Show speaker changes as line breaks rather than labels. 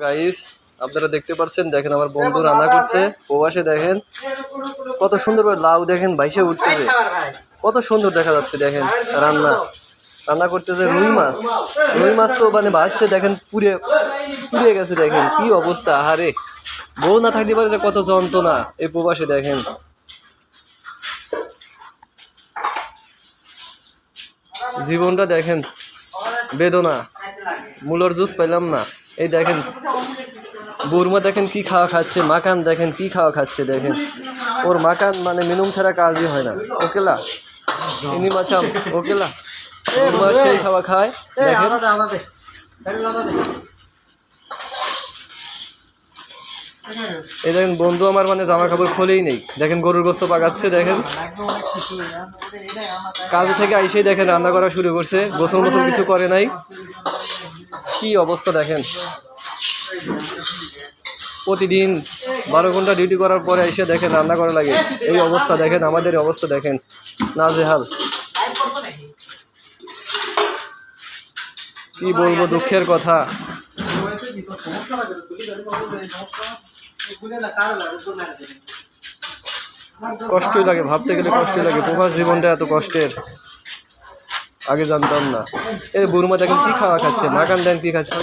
Guys আপনারা দেখতে পাচ্ছেন, দেখেন আমার বন্ধু রান্না করছে প্রবাসে। দেখেন কত সুন্দর করে লাউ দেখেন ভাইসে উঠতেছে, কত সুন্দর দেখা যাচ্ছে। দেখেন রান্না করতেছে রুই মাছ তো মানে ভাজছে, দেখেন পুড়ে গেছে। দেখেন কি অবস্থা, আহারে বউ না থাকতে পারে যে কত যন্ত্রণা এই প্রবাসে। দেখেন জীবনটা দেখেন বেদনা, মূলর জুস পেলাম না। এই দেখেন বৌরমা দেখেন কি খাওয়া খাচ্ছে, মাকান দেখেন কি খাওয়া খাচ্ছে। দেখেন ওর মাকান মানে মিনুম ছাড়া কাজই হয় না। ওকেলা ইনি মাছাম ওকেলা বৌরমা সেই খাওয়া খায়। দেখেন এই দেখেন বন্ধু আমার মানে জামা কাপড় খোলেই নেই। দেখেন গরুর গোস্ত পাকাচ্ছে। দেখেন কাজ থেকে আইসেই দেখেন রান্না করা শুরু করছে, গোসল কিছু করে নাই। কি অবস্থা দেখেন, প্রতিদিন 12 ঘন্টা ডিউটি করার পরে এসে দেখেন রান্না করা লাগে। এই অবস্থা দেখেন, আমাদের অবস্থা দেখেন নাজেহাল। কি বলবো, দুঃখের কথা। কষ্টই লাগে, ভাবতে গেলে কষ্টই লাগে। প্রবাস জীবনটা এত কষ্টের আগে জানতাম না। এই বুড়মা দেখেন কি খাওয়া খাচ্ছে, মাকান দেন কি খাচ্ছে।